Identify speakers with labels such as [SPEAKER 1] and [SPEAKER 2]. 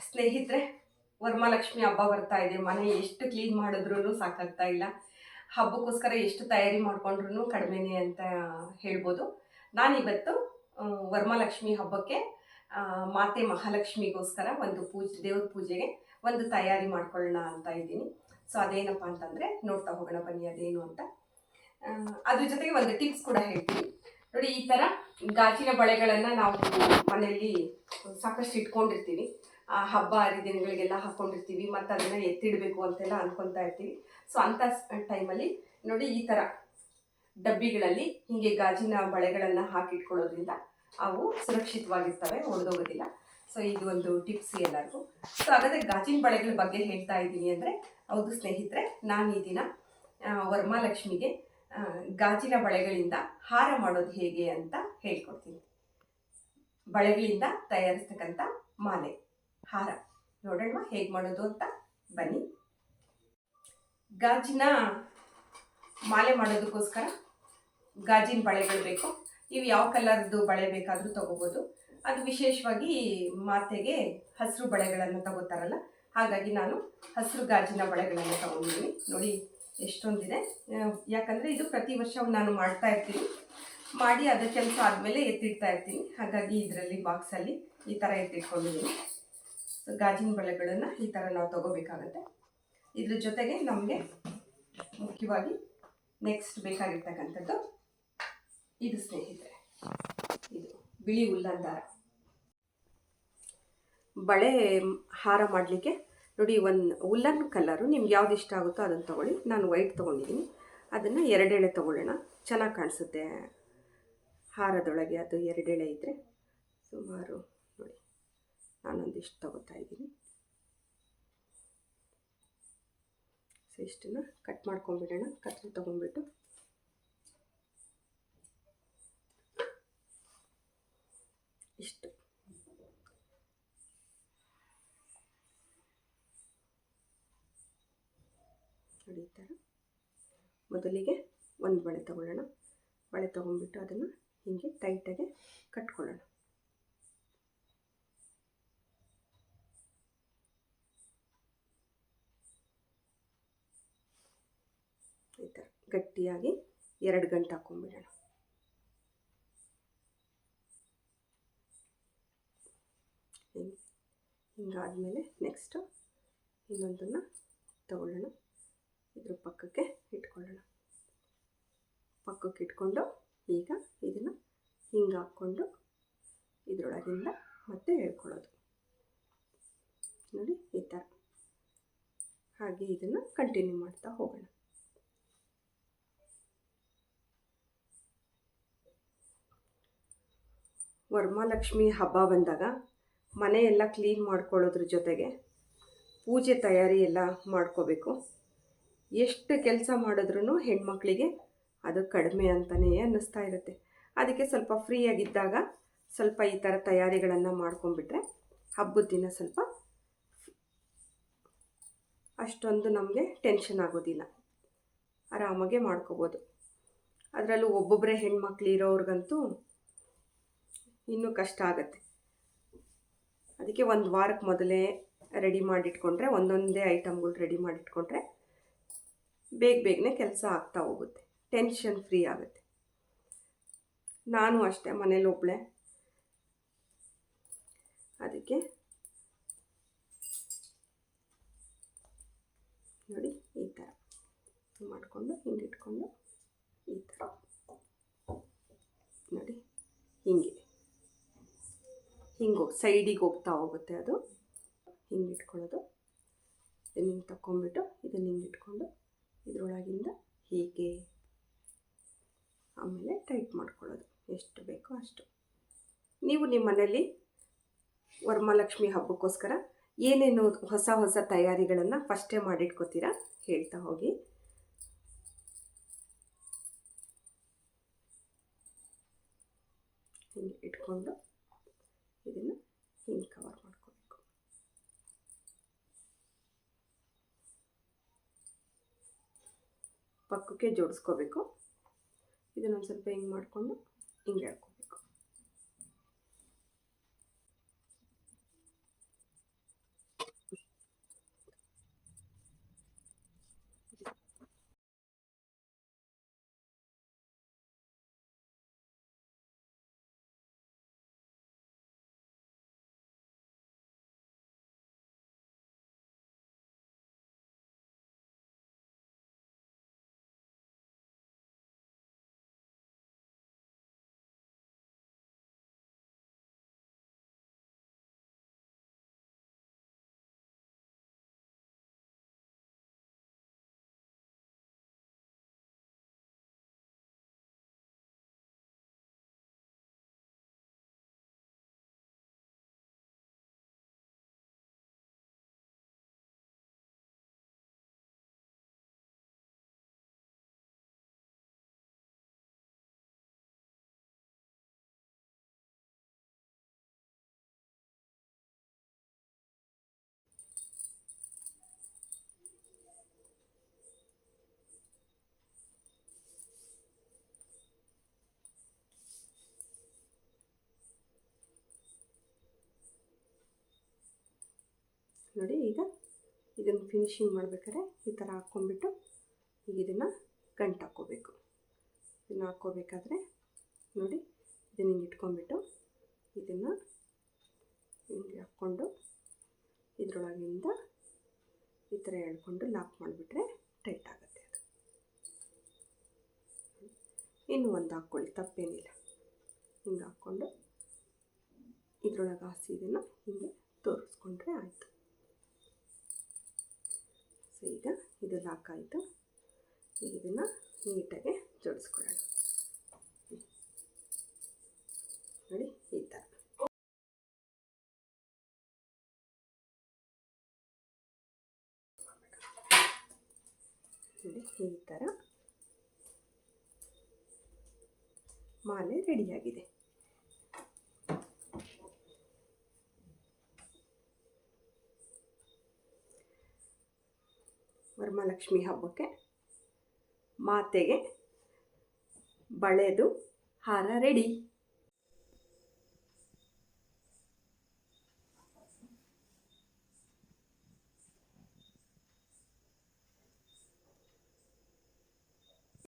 [SPEAKER 1] ಸ್ನೇಹಿತರೆ, ವರಮಹಾಲಕ್ಷ್ಮಿ ಹಬ್ಬ ಬರ್ತಾ ಇದೆ. ಮನೆ ಎಷ್ಟು ಕ್ಲೀನ್ ಮಾಡಿದ್ರೂ ಸಾಕಾಗ್ತಾ ಇಲ್ಲ. ಹಬ್ಬಕ್ಕೋಸ್ಕರ ಎಷ್ಟು ತಯಾರಿ ಮಾಡ್ಕೊಂಡ್ರೂ ಕಡಿಮೆನೇ ಅಂತ ಹೇಳ್ಬೋದು. ನಾನಿವತ್ತು ವರಮಹಾಲಕ್ಷ್ಮಿ ಹಬ್ಬಕ್ಕೆ ಮಾತೆ ಮಹಾಲಕ್ಷ್ಮಿಗೋಸ್ಕರ ಒಂದು ದೇವ್ರ ಪೂಜೆಗೆ ಒಂದು ತಯಾರಿ ಮಾಡ್ಕೊಳ್ಳೋಣ ಅಂತ ಇದ್ದೀನಿ. ಸೊ ಅದೇನಪ್ಪ ಅಂತಂದರೆ ನೋಡ್ತಾ ಹೋಗೋಣ ಬನ್ನಿ ಅದೇನು ಅಂತ. ಅದ್ರ ಜೊತೆಗೆ ಒಂದು ಟಿಪ್ಸ್ ಕೂಡ ಹೇಳ್ತೀನಿ ನೋಡಿ. ಈ ಥರ ಗಾಜಿನ ಬಳೆಗಳನ್ನು ನಾವು ಮನೆಯಲ್ಲಿ ಸಾಕಷ್ಟು ಇಟ್ಕೊಂಡಿರ್ತೀವಿ. ಹಬ್ಬ ಹರಿದಿನಗಳಿಗೆಲ್ಲ ಹಾಕ್ಕೊಂಡಿರ್ತೀವಿ ಮತ್ತು ಅದನ್ನು ಎತ್ತಿಡಬೇಕು ಅಂತೆಲ್ಲ ಅಂದ್ಕೊತಾ ಇರ್ತೀವಿ. ಸೊ ಅಂಥ ಟೈಮಲ್ಲಿ ನೋಡಿ, ಈ ಥರ ಡಬ್ಬಿಗಳಲ್ಲಿ ಹೀಗೆ ಗಾಜಿನ ಬಳೆಗಳನ್ನು ಹಾಕಿಟ್ಕೊಳ್ಳೋದ್ರಿಂದ ಅವು ಸುರಕ್ಷಿತವಾಗಿರ್ತವೆ, ಒಡೆದೋಗೋದಿಲ್ಲ. ಸೊ ಇದು ಒಂದು ಟಿಪ್ಸ್ ಎಲ್ಲರಿಗೂ. ಸೊ ಹಾಗಾದರೆ ಗಾಜಿನ ಬಳೆಗಳ ಬಗ್ಗೆ ಹೇಳ್ತಾ ಇದ್ದೀನಿ ಅಂದರೆ, ಹೌದು ಸ್ನೇಹಿತರೆ, ನಾನು ಈ ದಿನ ವರಮಹಾಲಕ್ಷ್ಮಿಗೆ ಗಾಜಿನ ಬಳೆಗಳಿಂದ ಹಾರ ಮಾಡೋದು ಹೇಗೆ ಅಂತ ಹೇಳ್ಕೊಡ್ತೀನಿ. ಬಳೆಗಳಿಂದ ತಯಾರಿಸ್ತಕ್ಕಂಥ ಮಾಲೆ, ಹಾರ ನೋಡೋಣ ಹೇಗೆ ಮಾಡೋದು ಅಂತ ಬನ್ನಿ. ಗಾಜಿನ ಮಾಲೆ ಮಾಡೋದಕ್ಕೋಸ್ಕರ ಗಾಜಿನ ಬಳೆಗಳು ಬೇಕು. ನೀವು ಯಾವ ಕಲರ್ದು ಬಳೆ ಬೇಕಾದರೂ ತಗೋಬೋದು. ಅದು ವಿಶೇಷವಾಗಿ ಮಾತೆಗೆ ಹಸಿರು ಬಳೆಗಳನ್ನು ತಗೋತಾರಲ್ಲ, ಹಾಗಾಗಿ ನಾನು ಹಸಿರು ಗಾಜಿನ ಬಳೆಗಳನ್ನು ತಗೊಂಡಿದ್ದೀನಿ. ನೋಡಿ ಎಷ್ಟೊಂದಿದೆ. ಯಾಕಂದರೆ ಇದು ಪ್ರತಿ ವರ್ಷ ನಾನು ಮಾಡ್ತಾ ಇರ್ತೀನಿ. ಮಾಡಿ ಅದರ ಕೆಲಸ ಆದಮೇಲೆ ಎತ್ತಿಡ್ತಾ ಇರ್ತೀನಿ. ಹಾಗಾಗಿ ಇದರಲ್ಲಿ ಬಾಕ್ಸಲ್ಲಿ ಈ ಥರ ಎತ್ತಿಟ್ಕೊಂಡಿದ್ದೀನಿ. ಸೊ ಗಾಜಿನ ಬಳೆಗಳನ್ನು ಈ ಥರ ನಾವು ತಗೋಬೇಕಾಗತ್ತೆ. ಇದ್ರ ಜೊತೆಗೆ ನಮಗೆ ಮುಖ್ಯವಾಗಿ ನೆಕ್ಸ್ಟ್ ಬೇಕಾಗಿರ್ತಕ್ಕಂಥದ್ದು ಇದು ಸ್ನೇಹಿತರೆ, ಇದು ಬಿಳಿ ಉಲ್ಲನ್ ದಾರ. ಬಳೆ ಹಾರ ಮಾಡಲಿಕ್ಕೆ ನೋಡಿ, ಒಂದು ಉಲ್ಲನ್ ಕಲರು ನಿಮ್ಗೆ ಯಾವ್ದು ಇಷ್ಟ ಆಗುತ್ತೋ ಅದನ್ನು ತೊಗೊಳ್ಳಿ. ನಾನು ವೈಟ್ ತೊಗೊಂಡಿದ್ದೀನಿ. ಅದನ್ನು ಎರಡೆಳೆ ತೊಗೊಳ್ಳೋಣ, ಚೆನ್ನಾಗಿ ಕಾಣಿಸುತ್ತೆ ಹಾರದೊಳಗೆ. ಅದು ಎರಡೆಳೆ ಇದ್ದರೆ ಸುಮಾರು ನೋಡಿ, ನಾನೊಂದಿಷ್ಟು ತೊಗೋತಾ ಇದ್ದೀನಿ. ಸೊ ಇಷ್ಟನ್ನು ಕಟ್ ಮಾಡ್ಕೊಂಡ್ಬಿಡೋಣ. ಕತ್ರಿ ತೊಗೊಂಡ್ಬಿಟ್ಟು ಇಷ್ಟು ನೋಡಿ. ಈ ಥರ ಮೊದಲಿಗೆ ಒಂದು ಬಳೆ ತೊಗೊಳ್ಳೋಣ. ಬಳೆ ತೊಗೊಂಡ್ಬಿಟ್ಟು ಅದನ್ನು ಹೀಗೆ ಟೈಟಾಗಿ ಕಟ್ಕೊಳ್ಳೋಣ. ಈ ಥರ ಗಟ್ಟಿಯಾಗಿ 2 ಗಂಟೆ ಹಾಕೊಂಡ್ಬಿಡೋಣ. ಹಿಂಗಾದಮೇಲೆ ನೆಕ್ಸ್ಟು ಇನ್ನೊಂದನ್ನು ತಗೊಳ್ಳೋಣ. ಇದ್ರ ಪಕ್ಕಕ್ಕೆ ಇಟ್ಕೊಳ್ಳೋಣ. ಪಕ್ಕಕ್ಕೆ ಇಟ್ಕೊಂಡು ಈಗ ಇದನ್ನು ಹಿಂಗೆ ಹಾಕ್ಕೊಂಡು ಇದರೊಳಗಿಂದ ಮತ್ತೆ ಹೇಳ್ಕೊಳ್ಳೋದು ನೋಡಿ, ಈ ಥರ. ಹಾಗೆ ಇದನ್ನು ಕಂಟಿನ್ಯೂ ಮಾಡ್ತಾ ಹೋಗೋಣ. ವರಮಹಾಲಕ್ಷ್ಮಿ ಹಬ್ಬ ಬಂದಾಗ ಮನೆಯೆಲ್ಲ ಕ್ಲೀನ್ ಮಾಡ್ಕೊಳ್ಳೋದ್ರ ಜೊತೆಗೆ ಪೂಜೆ ತಯಾರಿ ಎಲ್ಲ ಮಾಡ್ಕೋಬೇಕು. ಎಷ್ಟು ಕೆಲಸ ಮಾಡಿದ್ರೂ ಹೆಣ್ಮಕ್ಳಿಗೆ ಅದು ಕಡಿಮೆ ಅಂತಲೇ ಅನ್ನಿಸ್ತಾ ಇರುತ್ತೆ. ಅದಕ್ಕೆ ಸ್ವಲ್ಪ ಫ್ರೀಯಾಗಿದ್ದಾಗ ಸ್ವಲ್ಪ ಈ ಥರ ತಯಾರಿಗಳನ್ನು ಮಾಡ್ಕೊಂಡ್ಬಿಟ್ರೆ ಹಬ್ಬದ ದಿನ ಸ್ವಲ್ಪ ಅಷ್ಟೊಂದು ನಮಗೆ ಟೆನ್ಷನ್ ಆಗೋದಿಲ್ಲ, ಆರಾಮಾಗೆ ಮಾಡ್ಕೋಬೋದು. ಅದರಲ್ಲೂ ಒಬ್ಬೊಬ್ಬರೇ ಹೆಣ್ಮಕ್ಳು ಇರೋವ್ರಿಗಂತೂ ಇನ್ನೂ ಕಷ್ಟ ಆಗುತ್ತೆ. ಅದಕ್ಕೆ ಒಂದು ವಾರಕ್ಕೆ ಮೊದಲೇ ರೆಡಿ ಮಾಡಿಟ್ಕೊಂಡ್ರೆ, ಒಂದೊಂದೇ ಐಟಮ್ಗಳು ರೆಡಿ ಮಾಡಿಟ್ಕೊಂಡ್ರೆ ಬೇಗನೆ ಕೆಲಸ ಆಗ್ತಾ ಹೋಗುತ್ತೆ, ಟೆನ್ಷನ್ ಫ್ರೀ ಆಗುತ್ತೆ. ನಾನು ಅಷ್ಟೇ ಮನೇಲಿ ಒಬ್ಬಳೆ. ಅದಕ್ಕೆ ನೋಡಿ ಈ ಥರ ಮಾಡಿಕೊಂಡು ಹಿಂಗೆ ಇಟ್ಕೊಂಡು ಈ ಥರ ನೋಡಿ ಹಿಂಗೆ ಸೈಡಿಗೆ ಹೋಗ್ತಾ ಹೋಗುತ್ತೆ. ಅದು ಹಿಂಗೆ ಇಟ್ಕೊಳ್ಳೋದು. ಇದನ್ನು ಹಿಂಗೆ ತಗೊಂಡ್ಬಿಟ್ಟು ಇದನ್ನು ಹಿಂಗೆ ಇಟ್ಕೊಂಡು ಇದರೊಳಗಿಂದ ಹೀಗೆ ಆಮೇಲೆ ಟೈಟ್ ಮಾಡ್ಕೊಳ್ಳೋದು ಎಷ್ಟು ಬೇಕೋ ಅಷ್ಟು. ನೀವು ನಿಮ್ಮ ಮನೇಲಿ ವರಮಹಾಲಕ್ಷ್ಮಿ ಹಬ್ಬಕ್ಕೋಸ್ಕರ ಏನೇನು ಹೊಸ ತಯಾರಿಗಳನ್ನು ಫಸ್ಟೇ ಮಾಡಿಟ್ಕೋತೀರಾ ಹೇಳ್ತಾ ಹೋಗಿ. ಹಿಂಗೆ ಇಟ್ಕೊಂಡು ಇದನ್ನು ಹಿಂಗೆ ಕವರ್ ಮಾಡ್ಕೋಬೇಕು. ಪಕ್ಕಕ್ಕೆ ಜೋಡಿಸ್ಕೋಬೇಕು. ಇದನ್ನೊಂದು ಸ್ವಲ್ಪ ಹಿಂಗೆ ಮಾಡಿಕೊಂಡು ಹಿಂಗೆ ಹೇಳ್ಕೋಬೇಕು. ನೋಡಿ ಈಗ ಇದನ್ನು ಫಿನಿಶಿಂಗ್ ಮಾಡ್ಬೇಕಾದ್ರೆ ಈ ಥರ ಹಾಕ್ಕೊಂಬಿಟ್ಟು ಈಗ ಇದನ್ನು ಗಂಟು ಹಾಕ್ಕೋಬೇಕು. ಇದನ್ನು ಹಾಕ್ಕೋಬೇಕಾದ್ರೆ ನೋಡಿ ಇದನ್ನು ಹಿಂಗೆ ಇಟ್ಕೊಂಡ್ಬಿಟ್ಟು ಇದನ್ನು ಹಿಂಗೆ ಹಾಕ್ಕೊಂಡು ಇದರೊಳಗಿಂದ ಈ ಥರ ಎಳ್ಕೊಂಡು ಲಾಕ್ ಮಾಡಿಬಿಟ್ರೆ ಟೈಟ್ ಆಗುತ್ತೆ ಅದು. ಇನ್ನೂ ಒಂದು ಹಾಕ್ಕೊಳ್ಳಿ, ತಪ್ಪೇನಿಲ್ಲ. ಹಿಂಗೆ ಹಾಕ್ಕೊಂಡು ಇದರೊಳಗೆ ಹಾಸಿ ಇದನ್ನು ಹಿಂಗೆ ತೋರಿಸ್ಕೊಂಡ್ರೆ ಆಯಿತು. ಸೊ ಈಗ ಇದು ಲಾಕ್ ಆಯಿತು. ಈಗ ಇದನ್ನು ನೀಟಾಗಿ ಜೋಡಿಸ್ಕೊಳ್ಳೋಣ. ನೋಡಿ ಈ ಥರ. ನೋಡಿ ಈ ಥರ ಮಾಲೆ ರೆಡಿಯಾಗಿದೆ. ವರಮಹಾಲಕ್ಷ್ಮಿ ಹಬ್ಬಕ್ಕೆ ಮಾತೆಗೆ ಬಳೆದು ಹಾರ ರೆಡಿ.